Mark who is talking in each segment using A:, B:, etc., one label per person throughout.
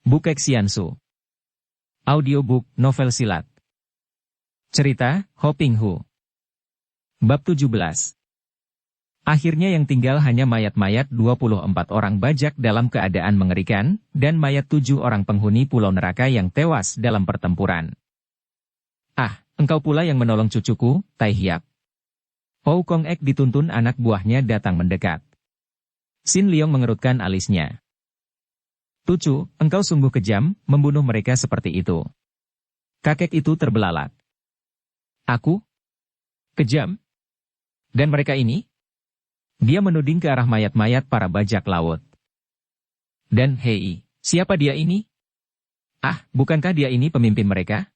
A: Bukek Xiansu. Audiobook novel silat. Cerita, Ho Ping Hu. Bab 17. Akhirnya yang tinggal hanya mayat-mayat 24 orang bajak dalam keadaan mengerikan, dan mayat 7 orang penghuni pulau neraka yang tewas dalam pertempuran. Ah, engkau pula yang menolong cucuku, Tai Hiap. Ou Kong Ek dituntun anak buahnya datang mendekat. Sin Liong mengerutkan alisnya. Tucu, engkau sungguh kejam, membunuh mereka seperti itu. Kakek itu terbelalak. Aku? Kejam? Dan mereka ini? Dia menuding ke arah mayat-mayat para bajak laut. Dan hei, siapa dia ini? Ah, bukankah dia ini pemimpin mereka?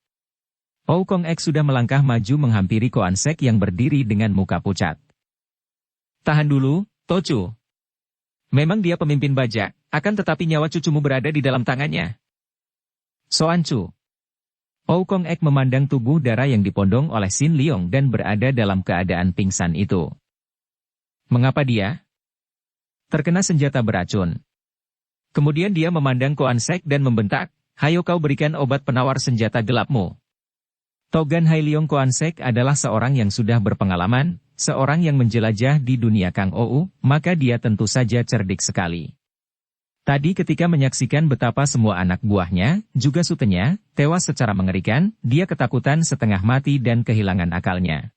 A: Ou Kong Ek sudah melangkah maju menghampiri Koan Sek yang berdiri dengan muka pucat. Tahan dulu, Tocu. Memang dia pemimpin bajak, akan tetapi nyawa cucumu berada di dalam tangannya. Soan Chu. Ou Kong Ek memandang tubuh darah yang dipondong oleh Sin Liong dan berada dalam keadaan pingsan itu. Mengapa dia? Terkena senjata beracun. Kemudian dia memandang Koan Sek dan membentak, "Hayo kau berikan obat penawar senjata gelapmu." Togan Hai Liong Koan Sek adalah seorang yang sudah berpengalaman, seorang yang menjelajah di dunia Kang Ou, maka dia tentu saja cerdik sekali. Tadi ketika menyaksikan betapa semua anak buahnya, juga sutenya, tewas secara mengerikan, dia ketakutan setengah mati dan kehilangan akalnya.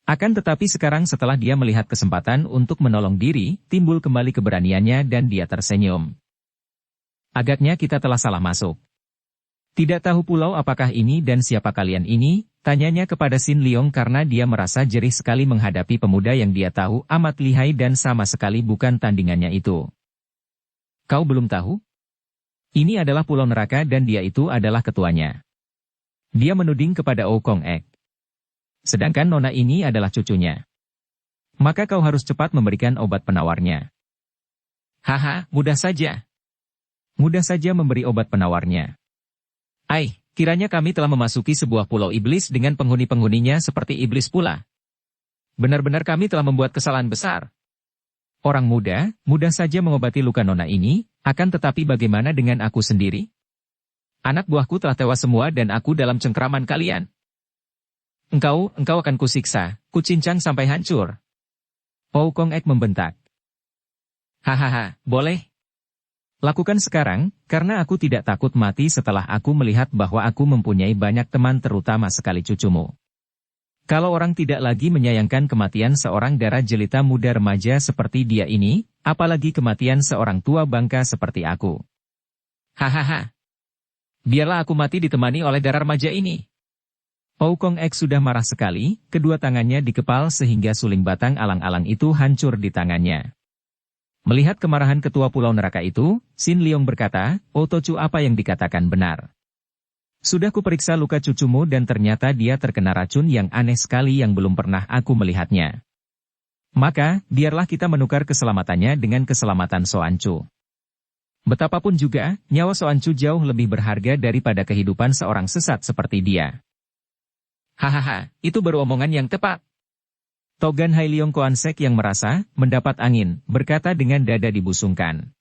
A: Akan tetapi sekarang setelah dia melihat kesempatan untuk menolong diri, timbul kembali keberaniannya dan dia tersenyum. Agaknya kita telah salah masuk. Tidak tahu pulau apakah ini dan siapa kalian ini, tanyanya kepada Sin Liong karena dia merasa jerih sekali menghadapi pemuda yang dia tahu amat lihai dan sama sekali bukan tandingannya itu. Kau belum tahu? Ini adalah pulau neraka dan dia itu adalah ketuanya. Dia menuding kepada Ou Kong Ek. Sedangkan nona ini adalah cucunya. Maka kau harus cepat memberikan obat penawarnya. Haha, mudah saja. Mudah saja memberi obat penawarnya. Kiranya kami telah memasuki sebuah pulau iblis dengan penghuni-penghuninya seperti iblis pula. Benar-benar kami telah membuat kesalahan besar. Orang muda, mudah saja mengobati luka nona ini, akan tetapi bagaimana dengan aku sendiri? Anak buahku telah tewas semua dan aku dalam cengkraman kalian. Engkau akan kusiksa, kucincang sampai hancur. Ou Kong Ek membentak. Hahaha, boleh. Lakukan sekarang, karena aku tidak takut mati setelah aku melihat bahwa aku mempunyai banyak teman terutama sekali cucumu. Kalau orang tidak lagi menyayangkan kematian seorang darah jelita muda remaja seperti dia ini, apalagi kematian seorang tua bangka seperti aku. Hahaha. Biarlah aku mati ditemani oleh darah remaja ini. Ou Kong Ek sudah marah sekali, kedua tangannya dikepal sehingga suling batang alang-alang itu hancur di tangannya. Melihat kemarahan ketua pulau neraka itu, Sin Liong berkata, "Oh Tocu, apa yang dikatakan benar. Sudah kuperiksa luka cucumu dan ternyata dia terkena racun yang aneh sekali yang belum pernah aku melihatnya. Maka, biarlah kita menukar keselamatannya dengan keselamatan Soan Chu. Betapapun juga, nyawa Soan Chu jauh lebih berharga daripada kehidupan seorang sesat seperti dia." Hahaha, itu baru omongan yang tepat. Togan Hai Liong Koan Sek yang merasa mendapat angin, berkata dengan dada dibusungkan.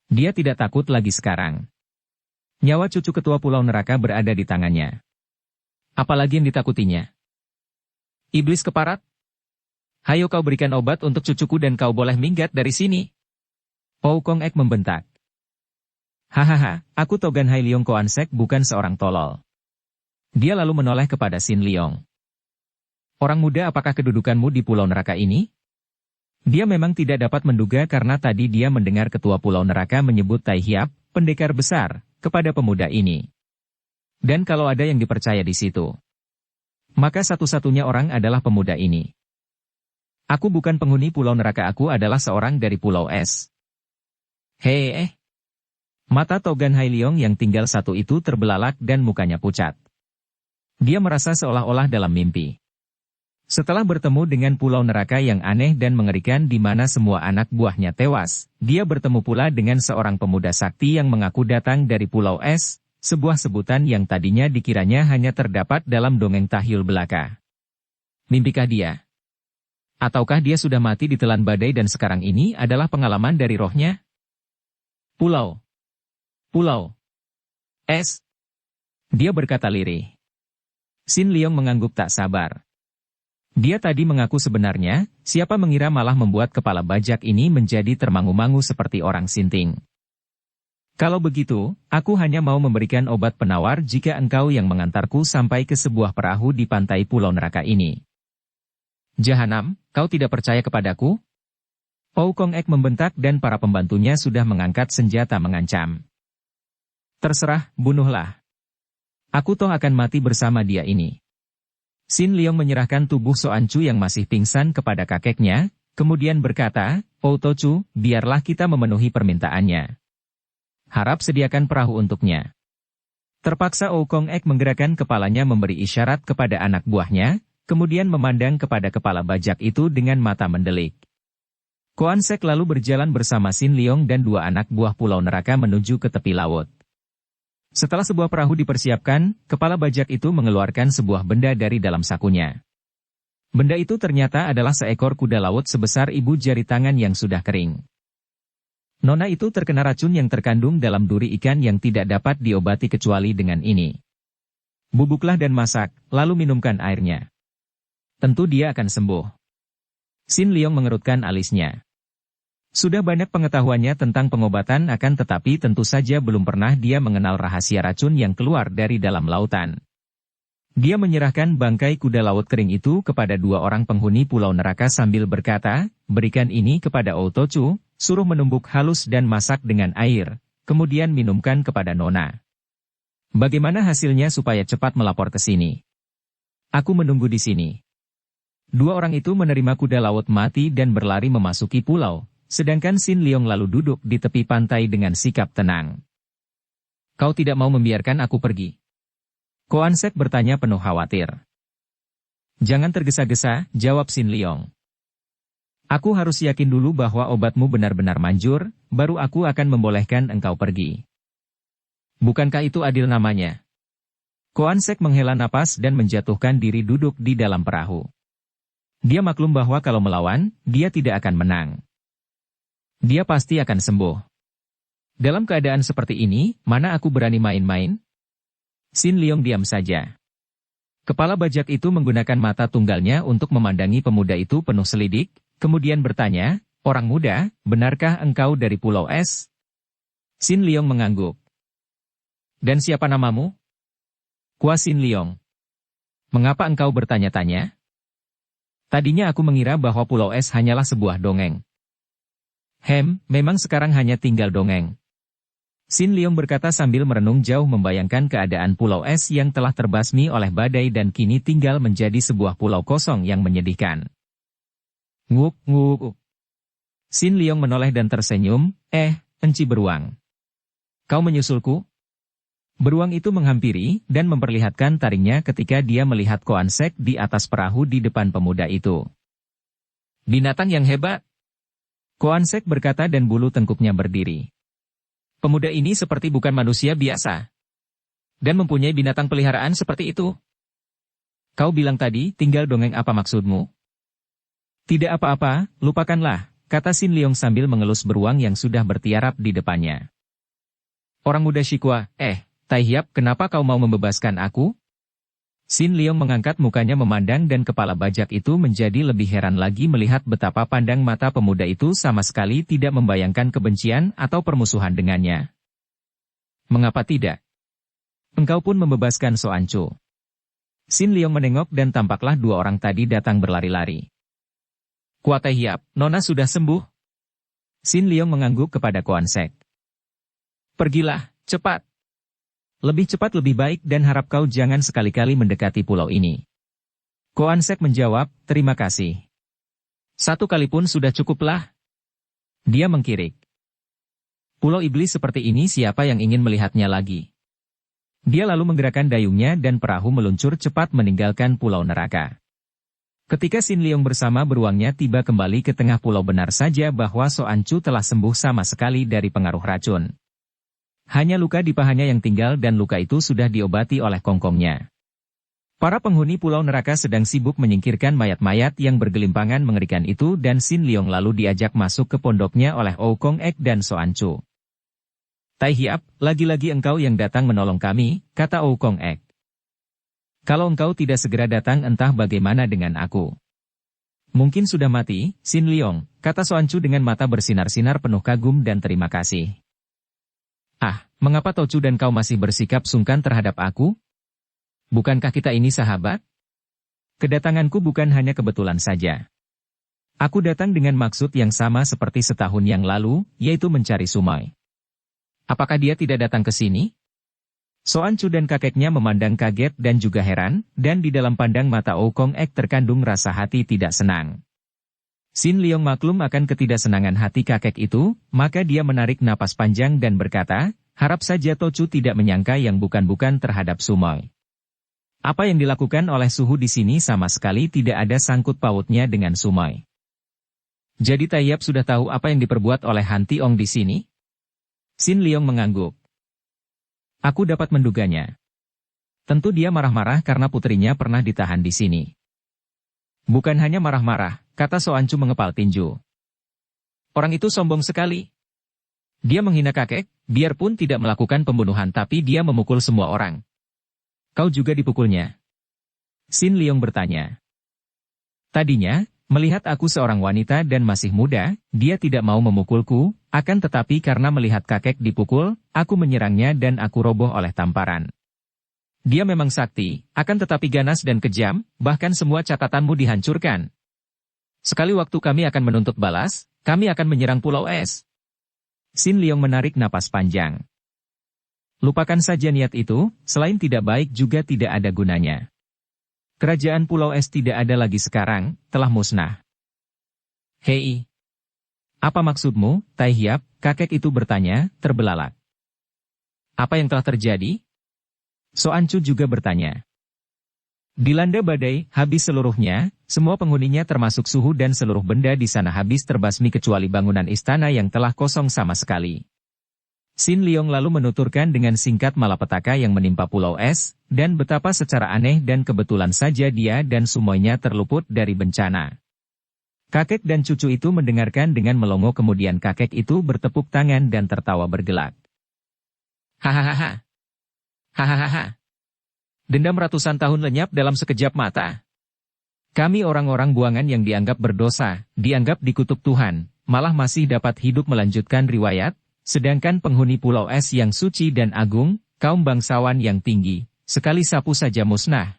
A: Dia tidak takut lagi sekarang. Nyawa cucu ketua pulau neraka berada di tangannya. Apalagi yang ditakutinya? Iblis keparat? Hayo kau berikan obat untuk cucuku dan kau boleh minggat dari sini. Ou Kong Ek membentak. Hahaha, aku Togan Hai Liong Koan Sek bukan seorang tolol. Dia lalu menoleh kepada Sin Liong. Orang muda, apakah kedudukanmu di pulau neraka ini? Dia memang tidak dapat menduga karena tadi dia mendengar ketua pulau neraka menyebut Tai Hiap, pendekar besar, kepada pemuda ini. Dan kalau ada yang dipercaya di situ, maka satu-satunya orang adalah pemuda ini. Aku bukan penghuni pulau neraka, aku adalah seorang dari pulau es. Mata Togan Hai Liong yang tinggal satu itu terbelalak dan mukanya pucat. Dia merasa seolah-olah dalam mimpi. Setelah bertemu dengan pulau neraka yang aneh dan mengerikan di mana semua anak buahnya tewas, dia bertemu pula dengan seorang pemuda sakti yang mengaku datang dari pulau es, sebuah sebutan yang tadinya dikiranya hanya terdapat dalam dongeng tahyul belaka. Mimpikah dia? Ataukah dia sudah mati ditelan badai dan sekarang ini adalah pengalaman dari rohnya? Pulau. Pulau Es. Dia berkata lirih. Sin Leong mengangguk tak sabar. Dia tadi mengaku sebenarnya, siapa mengira malah membuat kepala bajak ini menjadi termangu-mangu seperti orang sinting. Kalau begitu, aku hanya mau memberikan obat penawar jika engkau yang mengantarku sampai ke sebuah perahu di pantai pulau neraka ini. Jahanam, kau tidak percaya kepadaku? Ou Kong Ek membentak dan para pembantunya sudah mengangkat senjata mengancam. Terserah, bunuhlah. Aku toh akan mati bersama dia ini. Sin Leong menyerahkan tubuh Soan Chu yang masih pingsan kepada kakeknya, kemudian berkata, "Oh Tochu, biarlah kita memenuhi permintaannya. Harap sediakan perahu untuknya." Terpaksa Ou Kong Ek menggerakkan kepalanya memberi isyarat kepada anak buahnya, kemudian memandang kepada kepala bajak itu dengan mata mendelik. Koan Sek lalu berjalan bersama Sin Leong dan dua anak buah pulau neraka menuju ke tepi laut. Setelah sebuah perahu dipersiapkan, kepala bajak itu mengeluarkan sebuah benda dari dalam sakunya. Benda itu ternyata adalah seekor kuda laut sebesar ibu jari tangan yang sudah kering. Nona itu terkena racun yang terkandung dalam duri ikan yang tidak dapat diobati kecuali dengan ini. Bubuklah dan masak, lalu minumkan airnya. Tentu dia akan sembuh. Sin Leong mengerutkan alisnya. Sudah banyak pengetahuannya tentang pengobatan akan tetapi tentu saja belum pernah dia mengenal rahasia racun yang keluar dari dalam lautan. Dia menyerahkan bangkai kuda laut kering itu kepada dua orang penghuni pulau neraka sambil berkata, "Berikan ini kepada Ou Tochu, suruh menumbuk halus dan masak dengan air, kemudian minumkan kepada Nona. Bagaimana hasilnya supaya cepat melapor ke sini? Aku menunggu di sini." Dua orang itu menerima kuda laut mati dan berlari memasuki pulau. Sedangkan Sin Leong lalu duduk di tepi pantai dengan sikap tenang. "Kau tidak mau membiarkan aku pergi?" Koan Sek bertanya penuh khawatir. "Jangan tergesa-gesa," jawab Sin Leong. "Aku harus yakin dulu bahwa obatmu benar-benar manjur, baru aku akan membolehkan engkau pergi." "Bukankah itu adil namanya?" Koan Sek menghela napas dan menjatuhkan diri duduk di dalam perahu. Dia maklum bahwa kalau melawan, dia tidak akan menang. Dia pasti akan sembuh. Dalam keadaan seperti ini, mana aku berani main-main? Sin Leong diam saja. Kepala bajak itu menggunakan mata tunggalnya untuk memandangi pemuda itu penuh selidik, kemudian bertanya, "Orang muda, benarkah engkau dari Pulau Es?" Sin Leong mengangguk. "Dan siapa namamu?" "Kua Sin Leong." "Mengapa engkau bertanya-tanya?" "Tadinya aku mengira bahwa Pulau Es hanyalah sebuah dongeng." Memang sekarang hanya tinggal dongeng." Sin Leong berkata sambil merenung jauh membayangkan keadaan Pulau Es yang telah terbasmi oleh badai dan kini tinggal menjadi sebuah pulau kosong yang menyedihkan. "Nguk, nguk." Sin Leong menoleh dan tersenyum, enci beruang. "Kau menyusulku?" Beruang itu menghampiri dan memperlihatkan taringnya ketika dia melihat Koan Sek di atas perahu di depan pemuda itu. "Binatang yang hebat," Koan Sek berkata dan bulu tengkuknya berdiri. "Pemuda ini seperti bukan manusia biasa. Dan mempunyai binatang peliharaan seperti itu." "Kau bilang tadi, tinggal dongeng apa maksudmu?" "Tidak apa-apa, lupakanlah," kata Sin Leong sambil mengelus beruang yang sudah bertiarap di depannya. "Orang muda Shikwa, Tai Hiap, kenapa kau mau membebaskan aku?" Sin Leong mengangkat mukanya memandang dan kepala bajak itu menjadi lebih heran lagi melihat betapa pandang mata pemuda itu sama sekali tidak membayangkan kebencian atau permusuhan dengannya. "Mengapa tidak? Engkau pun membebaskan Soan Chu." Sin Leong menengok dan tampaklah dua orang tadi datang berlari-lari. "Kua Tai Hiap, Nona sudah sembuh?" Sin Leong mengangguk kepada Koan Sek. "Pergilah, cepat. Lebih cepat lebih baik dan harap kau jangan sekali-kali mendekati pulau ini." Koan Sek menjawab, "Terima kasih. Satu kali pun sudah cukuplah." Dia mengkirik. Pulau iblis seperti ini siapa yang ingin melihatnya lagi? Dia lalu menggerakkan dayungnya dan perahu meluncur cepat meninggalkan pulau neraka. Ketika Sin Leong bersama beruangnya tiba kembali ke tengah pulau benar saja bahwa Soan Chu telah sembuh sama sekali dari pengaruh racun. Hanya luka di pahanya yang tinggal dan luka itu sudah diobati oleh kongkongnya. Para penghuni pulau neraka sedang sibuk menyingkirkan mayat-mayat yang bergelimpangan mengerikan itu dan Sin Leong lalu diajak masuk ke pondoknya oleh Ou Kong Ek dan Soan Chu. Tai Hiap, lagi-lagi engkau yang datang menolong kami, kata Oukong Ek. Kalau engkau tidak segera datang entah bagaimana dengan aku. Mungkin sudah mati, Sin Liong, kata Soancu dengan mata bersinar-sinar penuh kagum dan terima kasih. Ah, mengapa Tochu dan kau masih bersikap sungkan terhadap aku? Bukankah kita ini sahabat? Kedatanganku bukan hanya kebetulan saja. Aku datang dengan maksud yang sama seperti setahun yang lalu, yaitu mencari Sumai. Apakah dia tidak datang ke sini? Soancu dan kakeknya memandang kaget dan juga heran, dan di dalam pandang mata Oukong Ek terkandung rasa hati tidak senang. Sin Liong maklum akan ketidaksenangan hati kakek itu, maka dia menarik napas panjang dan berkata, harap saja Tochu tidak menyangka yang bukan-bukan terhadap Sumai. Apa yang dilakukan oleh suhu di sini sama sekali tidak ada sangkut pautnya dengan Sumai. Jadi Tai Hiap sudah tahu apa yang diperbuat oleh Han Tiong di sini? Sin Liong mengangguk. Aku dapat menduganya. Tentu dia marah-marah karena putrinya pernah ditahan di sini. Bukan hanya marah-marah, kata Soancu mengepal tinju. Orang itu sombong sekali. Dia menghina kakek, biarpun tidak melakukan pembunuhan tapi dia memukul semua orang. Kau juga dipukulnya? Sin Liong bertanya. Tadinya, melihat aku seorang wanita dan masih muda, dia tidak mau memukulku, akan tetapi karena melihat kakek dipukul, aku menyerangnya dan aku roboh oleh tamparan. Dia memang sakti, akan tetapi ganas dan kejam, bahkan semua catatanmu dihancurkan. Sekali waktu kami akan menuntut balas, kami akan menyerang Pulau Es. Sin Liong menarik napas panjang. Lupakan saja niat itu, selain tidak baik juga tidak ada gunanya. Kerajaan Pulau Es tidak ada lagi sekarang, telah musnah. Hei! Apa maksudmu, Tai Hiap? Kakek itu bertanya, terbelalak. Apa yang telah terjadi? Soancu juga bertanya. Dilanda badai, habis seluruhnya, semua penghuninya termasuk suhu dan seluruh benda di sana habis terbasmi kecuali bangunan istana yang telah kosong sama sekali. Sin Liong lalu menuturkan dengan singkat malapetaka yang menimpa Pulau Es, dan betapa secara aneh dan kebetulan saja dia dan Sumoinya terluput dari bencana. Kakek dan cucu itu mendengarkan dengan melongo kemudian kakek itu bertepuk tangan dan tertawa bergelak. Hahaha. Hahaha. Dendam ratusan tahun lenyap dalam sekejap mata. Kami orang-orang buangan yang dianggap berdosa, dianggap dikutuk Tuhan, malah masih dapat hidup melanjutkan riwayat, sedangkan penghuni Pulau Es yang suci dan agung, kaum bangsawan yang tinggi, sekali sapu saja musnah.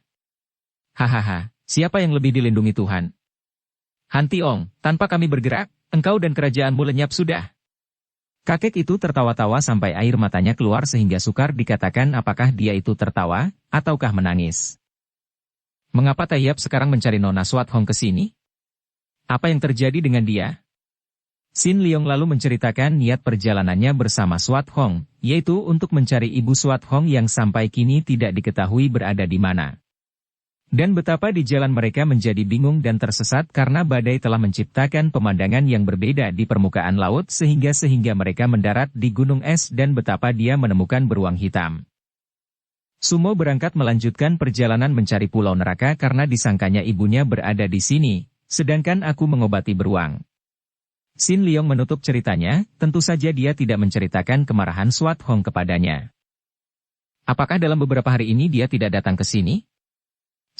A: Hahaha, siapa yang lebih dilindungi Tuhan? Han Tiong, tanpa kami bergerak, engkau dan kerajaanmu lenyap sudah. Kakek itu tertawa-tawa sampai air matanya keluar sehingga sukar dikatakan apakah dia itu tertawa, ataukah menangis. Mengapa Tai Hiap sekarang mencari Nona Swat Hong ke sini? Apa yang terjadi dengan dia? Sin Liong lalu menceritakan niat perjalanannya bersama Swat Hong, yaitu untuk mencari ibu Swat Hong yang sampai kini tidak diketahui berada di mana. Dan betapa di jalan mereka menjadi bingung dan tersesat karena badai telah menciptakan pemandangan yang berbeda di permukaan laut sehingga mereka mendarat di gunung es dan betapa dia menemukan beruang hitam. Sumo berangkat melanjutkan perjalanan mencari pulau neraka karena disangkanya ibunya berada di sini, sedangkan aku mengobati beruang. Sin Liong menutup ceritanya, tentu saja dia tidak menceritakan kemarahan Swat Hong kepadanya. Apakah dalam beberapa hari ini dia tidak datang ke sini?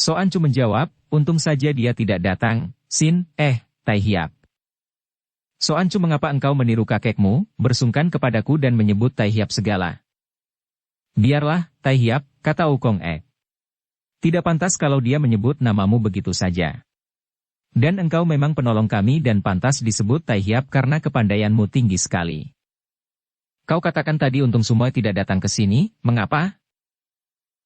A: Soancu menjawab, untung saja dia tidak datang, Tai Hiap. Soancu mengapa engkau meniru kakekmu, bersungkan kepadaku dan menyebut Tai Hiap segala? Biarlah, Tai Hiap, kata Oukong Ek. Tidak pantas kalau dia menyebut namamu begitu saja. Dan engkau memang penolong kami dan pantas disebut Tai Hiap karena kepandaianmu tinggi sekali. Kau katakan tadi untung semua tidak datang ke sini, mengapa?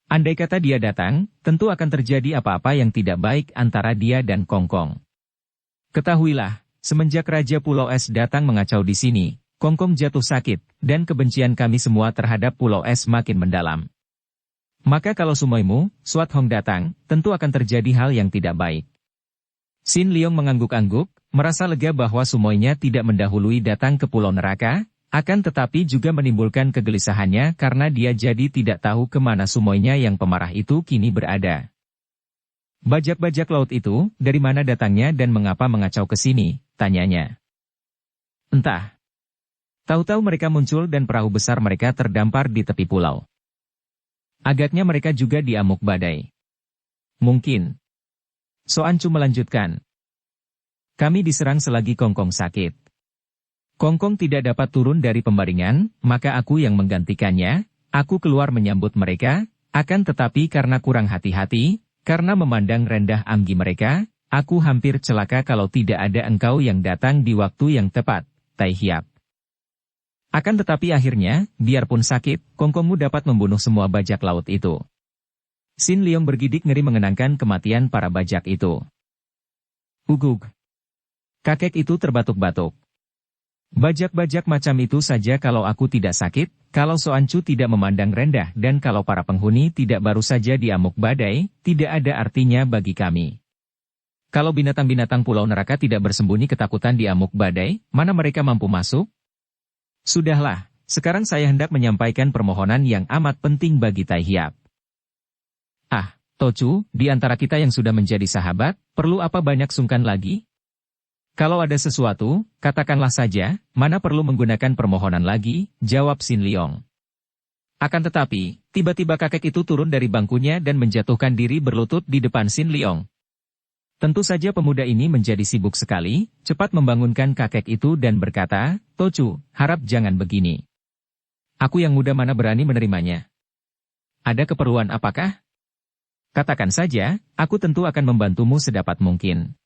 A: Andai kata dia datang, tentu akan terjadi apa-apa yang tidak baik antara dia dan Kongkong. Ketahuilah, semenjak Raja Pulau Es datang mengacau di sini, Kongkong jatuh sakit, dan kebencian kami semua terhadap Pulau Es makin mendalam. Maka kalau Sumoimu, Swat Hong datang, tentu akan terjadi hal yang tidak baik. Sin Liong mengangguk-angguk, merasa lega bahwa Sumoinya tidak mendahului datang ke Pulau Neraka, akan tetapi juga menimbulkan kegelisahannya karena dia jadi tidak tahu kemana Sumoinya yang pemarah itu kini berada. Bajak-bajak laut itu, dari mana datangnya dan mengapa mengacau ke sini, tanyanya. Entah. Tahu-tahu mereka muncul dan perahu besar mereka terdampar di tepi pulau. Agaknya mereka juga diamuk badai. Mungkin. Soancu melanjutkan. Kami diserang selagi Kongkong sakit. Kongkong tidak dapat turun dari pembaringan, maka aku yang menggantikannya. Aku keluar menyambut mereka, akan tetapi karena kurang hati-hati, karena memandang rendah amgi mereka, aku hampir celaka kalau tidak ada engkau yang datang di waktu yang tepat, Tai Hiap. Akan tetapi akhirnya, biarpun sakit, Kongkongmu dapat membunuh semua bajak laut itu. Sin Leong bergidik ngeri mengenangkan kematian para bajak itu. Ugug. Kakek itu terbatuk-batuk. Bajak-bajak macam itu saja kalau aku tidak sakit, kalau Soancu tidak memandang rendah dan kalau para penghuni tidak baru saja diamuk badai, tidak ada artinya bagi kami. Kalau binatang-binatang pulau neraka tidak bersembunyi ketakutan diamuk badai, mana mereka mampu masuk? Sudahlah, sekarang saya hendak menyampaikan permohonan yang amat penting bagi Tai Hiap. Ah, Tocu, di antara kita yang sudah menjadi sahabat, perlu apa banyak sungkan lagi? Kalau ada sesuatu, katakanlah saja, mana perlu menggunakan permohonan lagi, jawab Sin Leong. Akan tetapi, tiba-tiba kakek itu turun dari bangkunya dan menjatuhkan diri berlutut di depan Sin Leong. Tentu saja pemuda ini menjadi sibuk sekali, cepat membangunkan kakek itu dan berkata, Tocu, harap jangan begini. Aku yang muda mana berani menerimanya. Ada keperluan apakah? Katakan saja, aku tentu akan membantumu sedapat mungkin.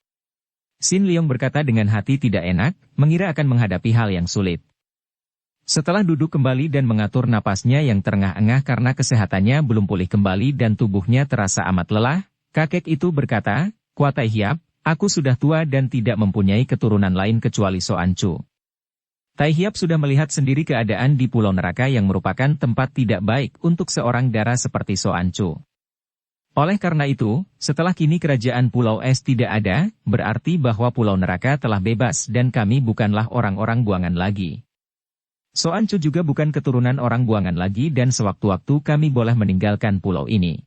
A: Sin Leong berkata dengan hati tidak enak, mengira akan menghadapi hal yang sulit. Setelah duduk kembali dan mengatur napasnya yang terengah-engah karena kesehatannya belum pulih kembali dan tubuhnya terasa amat lelah, kakek itu berkata, Kua Tai Hiap, aku sudah tua dan tidak mempunyai keturunan lain kecuali Soancu. Tai Hiap sudah melihat sendiri keadaan di Pulau Neraka yang merupakan tempat tidak baik untuk seorang dara seperti Soancu. Oleh karena itu, setelah kini kerajaan Pulau Es tidak ada, berarti bahwa Pulau Neraka telah bebas dan kami bukanlah orang-orang buangan lagi. Soancu juga bukan keturunan orang buangan lagi dan sewaktu-waktu kami boleh meninggalkan pulau ini.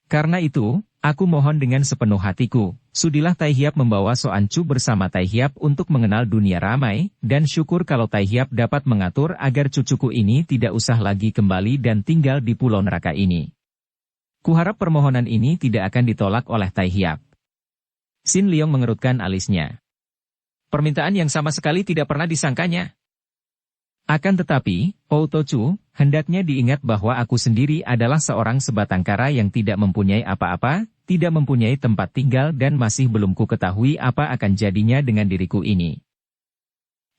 A: Karena itu, aku mohon dengan sepenuh hatiku, sudilah Tai Hiap membawa Soancu bersama Tai Hiap untuk mengenal dunia ramai, dan syukur kalau Tai Hiap dapat mengatur agar cucuku ini tidak usah lagi kembali dan tinggal di Pulau Neraka ini. Kuharap permohonan ini tidak akan ditolak oleh Tai Hiap. Sin Leong mengerutkan alisnya. Permintaan yang sama sekali tidak pernah disangkanya. Akan tetapi, Oh Tocu, hendaknya diingat bahwa aku sendiri adalah seorang sebatang kara yang tidak mempunyai apa-apa, tidak mempunyai tempat tinggal dan masih belum ku ketahui apa akan jadinya dengan diriku ini.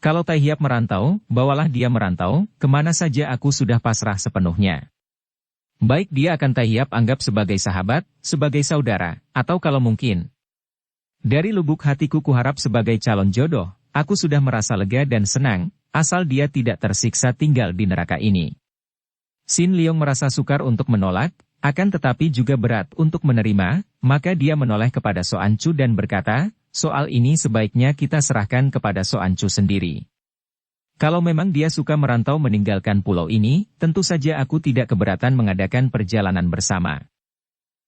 A: Kalau Tai Hiap merantau, bawalah dia merantau, kemana saja aku sudah pasrah sepenuhnya. Baik dia akan Tai Hiap anggap sebagai sahabat, sebagai saudara, atau kalau mungkin. Dari lubuk hatiku kuharap sebagai calon jodoh, aku sudah merasa lega dan senang, asal dia tidak tersiksa tinggal di neraka ini. Sin Leong merasa sukar untuk menolak, akan tetapi juga berat untuk menerima, maka dia menoleh kepada Soancu dan berkata, soal ini sebaiknya kita serahkan kepada Soancu sendiri. Kalau memang dia suka merantau meninggalkan pulau ini, tentu saja aku tidak keberatan mengadakan perjalanan bersama.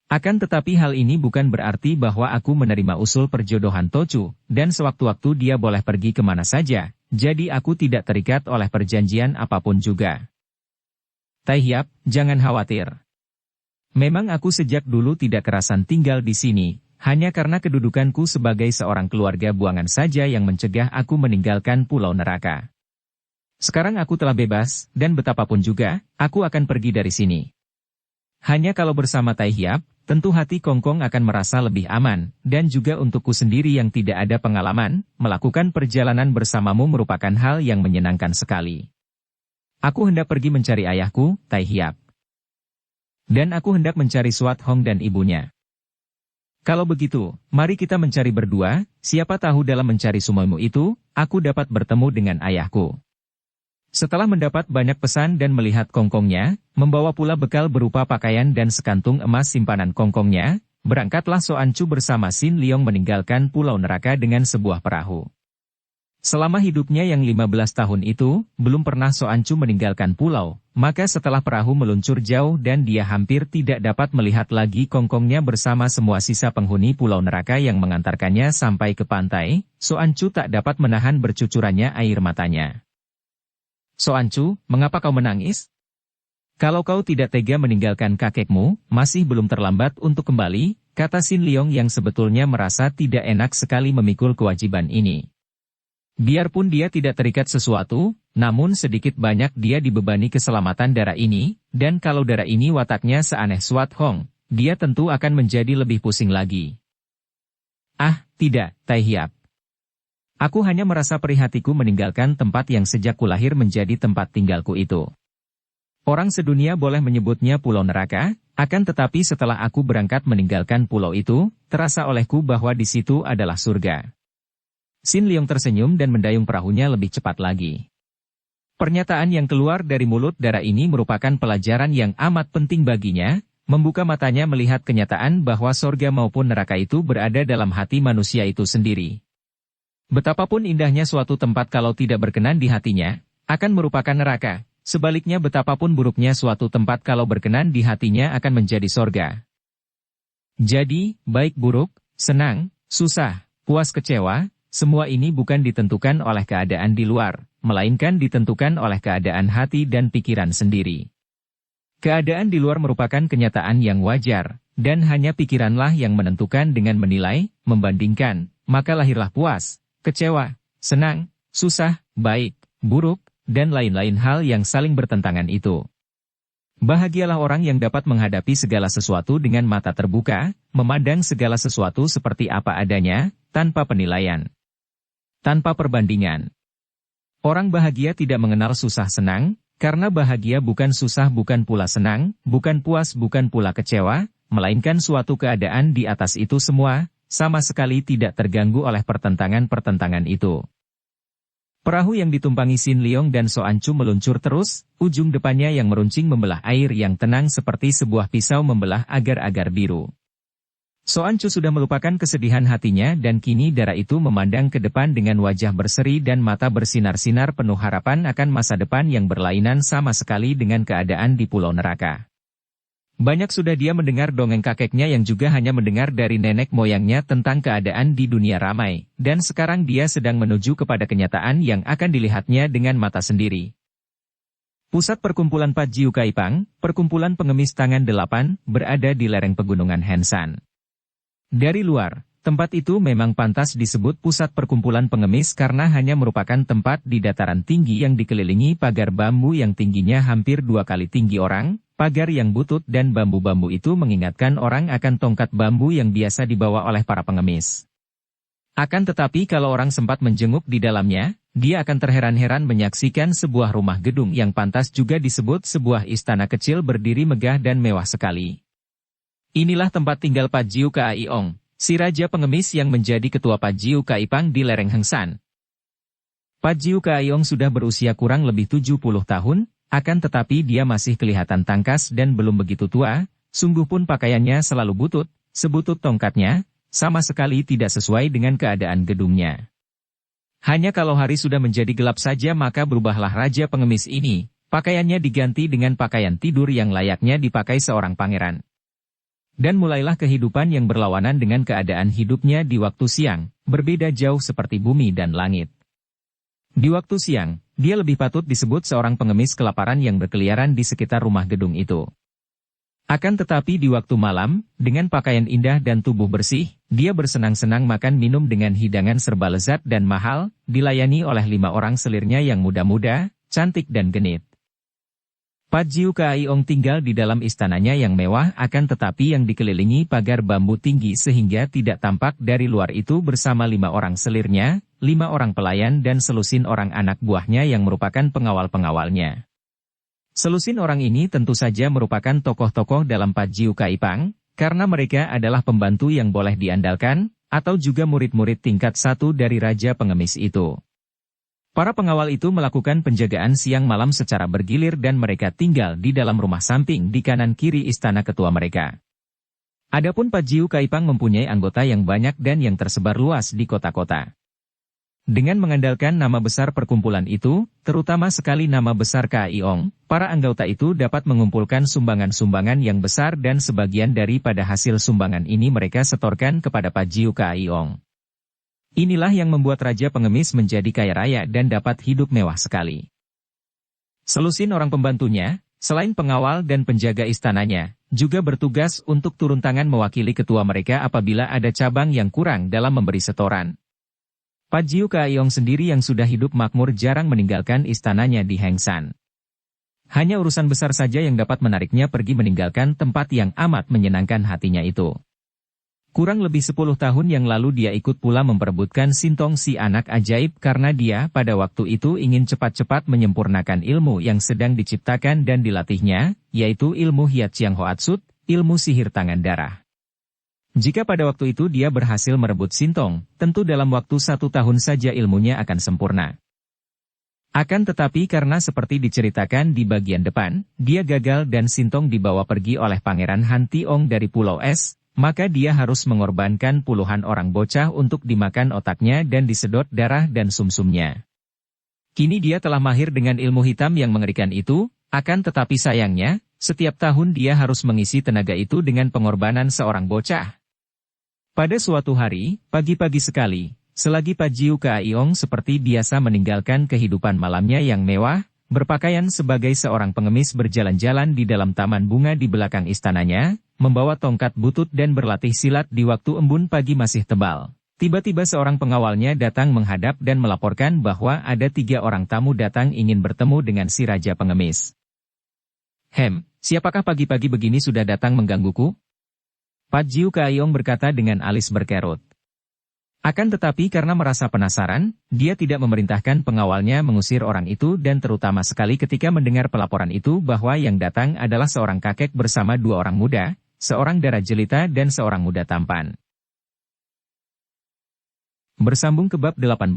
A: Akan tetapi hal ini bukan berarti bahwa aku menerima usul perjodohan Tocu, dan sewaktu-waktu dia boleh pergi kemana saja, jadi aku tidak terikat oleh perjanjian apapun juga. Tai Hiap, jangan khawatir. Memang aku sejak dulu tidak kerasan tinggal di sini, hanya karena kedudukanku sebagai seorang keluarga buangan saja yang mencegah aku meninggalkan Pulau Neraka. Sekarang aku telah bebas, dan betapapun juga, aku akan pergi dari sini. Hanya kalau bersama Tai Hiap, tentu hati Kongkong akan merasa lebih aman, dan juga untukku sendiri yang tidak ada pengalaman, melakukan perjalanan bersamamu merupakan hal yang menyenangkan sekali. Aku hendak pergi mencari ayahku, Tai Hiap. Dan aku hendak mencari Suat Hong dan ibunya. Kalau begitu, mari kita mencari berdua, siapa tahu dalam mencari sumoimu itu, aku dapat bertemu dengan ayahku. Setelah mendapat banyak pesan dan melihat Kongkongnya, membawa pula bekal berupa pakaian dan sekantung emas simpanan Kongkongnya, berangkatlah Soancu bersama Sin Leong meninggalkan Pulau Neraka dengan sebuah perahu. Selama hidupnya yang 15 tahun itu, belum pernah Soancu meninggalkan pulau, maka setelah perahu meluncur jauh dan dia hampir tidak dapat melihat lagi Kongkongnya bersama semua sisa penghuni Pulau Neraka yang mengantarkannya sampai ke pantai, Soancu tak dapat menahan bercucurannya air matanya. Soancu, mengapa kau menangis? Kalau kau tidak tega meninggalkan kakekmu, masih belum terlambat untuk kembali, kata Sin Leong yang sebetulnya merasa tidak enak sekali memikul kewajiban ini. Biarpun dia tidak terikat sesuatu, namun sedikit banyak dia dibebani keselamatan darah ini, dan kalau darah ini wataknya seaneh Swat Hong, dia tentu akan menjadi lebih pusing lagi. Ah, tidak, Tai Hiap. Aku hanya merasa perih hatiku meninggalkan tempat yang sejak kulahir menjadi tempat tinggalku itu. Orang sedunia boleh menyebutnya pulau neraka, akan tetapi setelah aku berangkat meninggalkan pulau itu, terasa olehku bahwa di situ adalah surga. Sin Leong tersenyum dan mendayung perahunya lebih cepat lagi. Pernyataan yang keluar dari mulut darah ini merupakan pelajaran yang amat penting baginya, membuka matanya melihat kenyataan bahwa surga maupun neraka itu berada dalam hati manusia itu sendiri. Betapapun indahnya suatu tempat kalau tidak berkenan di hatinya, akan merupakan neraka. Sebaliknya betapapun buruknya suatu tempat kalau berkenan di hatinya akan menjadi surga. Jadi, baik buruk, senang, susah, puas kecewa, semua ini bukan ditentukan oleh keadaan di luar, melainkan ditentukan oleh keadaan hati dan pikiran sendiri. Keadaan di luar merupakan kenyataan yang wajar, dan hanya pikiranlah yang menentukan dengan menilai, membandingkan, maka lahirlah puas, kecewa, senang, susah, baik, buruk, dan lain-lain hal yang saling bertentangan itu. Bahagialah orang yang dapat menghadapi segala sesuatu dengan mata terbuka, memandang segala sesuatu seperti apa adanya, tanpa penilaian, tanpa perbandingan. Orang bahagia tidak mengenal susah senang, karena bahagia bukan susah bukan pula senang, bukan puas bukan pula kecewa, melainkan suatu keadaan di atas itu semua, sama sekali tidak terganggu oleh pertentangan-pertentangan itu. Perahu yang ditumpangi Sin Leong dan Soancu meluncur terus, ujung depannya yang meruncing membelah air yang tenang seperti sebuah pisau membelah agar-agar biru. Soancu sudah melupakan kesedihan hatinya dan kini darah itu memandang ke depan dengan wajah berseri dan mata bersinar-sinar penuh harapan akan masa depan yang berlainan sama sekali dengan keadaan di pulau neraka. Banyak sudah dia mendengar dongeng kakeknya yang juga hanya mendengar dari nenek moyangnya tentang keadaan di dunia ramai, dan sekarang dia sedang menuju kepada kenyataan yang akan dilihatnya dengan mata sendiri. Pusat perkumpulan Pat Jiu Kaipang, perkumpulan pengemis tangan 8, berada di lereng pegunungan Henshan. Dari luar, tempat itu memang pantas disebut pusat perkumpulan pengemis karena hanya merupakan tempat di dataran tinggi yang dikelilingi pagar bambu yang tingginya hampir 2 kali tinggi orang. Pagar yang butut dan bambu-bambu itu mengingatkan orang akan tongkat bambu yang biasa dibawa oleh para pengemis. Akan tetapi kalau orang sempat menjenguk di dalamnya, dia akan terheran-heran menyaksikan sebuah rumah gedung yang pantas juga disebut sebuah istana kecil berdiri megah dan mewah sekali. Inilah tempat tinggal Pat Jiu Kaiong, si raja pengemis yang menjadi ketua Pat Jiu Kaipang di lereng Henshan. Pat Jiu Kaiong sudah berusia kurang lebih 70 tahun, akan tetapi dia masih kelihatan tangkas dan belum begitu tua, sungguh pun pakaiannya selalu butut, sebutut tongkatnya, sama sekali tidak sesuai dengan keadaan gedungnya. Hanya kalau hari sudah menjadi gelap saja maka berubahlah raja pengemis ini, pakaiannya diganti dengan pakaian tidur yang layaknya dipakai seorang pangeran. Dan mulailah kehidupan yang berlawanan dengan keadaan hidupnya di waktu siang, berbeda jauh seperti bumi dan langit. Di waktu siang, dia lebih patut disebut seorang pengemis kelaparan yang berkeliaran di sekitar rumah gedung itu. Akan tetapi di waktu malam, dengan pakaian indah dan tubuh bersih, dia bersenang-senang makan minum dengan hidangan serba lezat dan mahal, dilayani oleh 5 orang selirnya yang muda-muda, cantik dan genit. Pat Jiu Kaiong tinggal di dalam istananya yang mewah akan tetapi yang dikelilingi pagar bambu tinggi sehingga tidak tampak dari luar itu bersama 5 orang selirnya, 5 orang pelayan dan selusin orang anak buahnya yang merupakan pengawal-pengawalnya. Selusin orang ini tentu saja merupakan tokoh-tokoh dalam Pat Jiu Kaipang, karena mereka adalah pembantu yang boleh diandalkan, atau juga murid-murid tingkat 1 dari raja pengemis itu. Para pengawal itu melakukan penjagaan siang malam secara bergilir dan mereka tinggal di dalam rumah samping di kanan kiri istana ketua mereka. Adapun Pat Jiu Kaipang mempunyai anggota yang banyak dan yang tersebar luas di kota-kota. Dengan mengandalkan nama besar perkumpulan itu, terutama sekali nama besar Kaiong, para anggota itu dapat mengumpulkan sumbangan-sumbangan yang besar dan sebagian daripada hasil sumbangan ini mereka setorkan kepada Pat Jiu Kaiong. Inilah yang membuat raja pengemis menjadi kaya raya dan dapat hidup mewah sekali. Selusin orang pembantunya, selain pengawal dan penjaga istananya, juga bertugas untuk turun tangan mewakili ketua mereka apabila ada cabang yang kurang dalam memberi setoran. Pajiu Kaiyong sendiri yang sudah hidup makmur jarang meninggalkan istananya di Hengsan. Hanya urusan besar saja yang dapat menariknya pergi meninggalkan tempat yang amat menyenangkan hatinya itu. Kurang lebih 10 tahun yang lalu dia ikut pula memperebutkan Sintong si anak ajaib karena dia pada waktu itu ingin cepat-cepat menyempurnakan ilmu yang sedang diciptakan dan dilatihnya, yaitu ilmu Hiat Chiang Hoatsut, ilmu sihir tangan darah. Jika pada waktu itu dia berhasil merebut Sintong, tentu dalam waktu 1 tahun saja ilmunya akan sempurna. Akan tetapi karena seperti diceritakan di bagian depan, dia gagal dan Sintong dibawa pergi oleh Pangeran Han Tiong dari Pulau Es, maka dia harus mengorbankan puluhan orang bocah untuk dimakan otaknya dan disedot darah dan sumsumnya. Kini dia telah mahir dengan ilmu hitam yang mengerikan itu, akan tetapi sayangnya, setiap tahun dia harus mengisi tenaga itu dengan pengorbanan seorang bocah. Pada suatu hari, pagi-pagi sekali, selagi Pajiu Kaiyong seperti biasa meninggalkan kehidupan malamnya yang mewah, berpakaian sebagai seorang pengemis berjalan-jalan di dalam taman bunga di belakang istananya, membawa tongkat butut dan berlatih silat di waktu embun pagi masih tebal. Tiba-tiba seorang pengawalnya datang menghadap dan melaporkan bahwa ada 3 orang tamu datang ingin bertemu dengan si Raja Pengemis. Siapakah pagi-pagi begini sudah datang menggangguku? Pajiu Kaiyong berkata dengan alis berkerut. Akan tetapi karena merasa penasaran, dia tidak memerintahkan pengawalnya mengusir orang itu dan terutama sekali ketika mendengar pelaporan itu bahwa yang datang adalah seorang kakek bersama 2 orang muda, seorang dara jelita dan seorang muda tampan. Bersambung ke bab 18.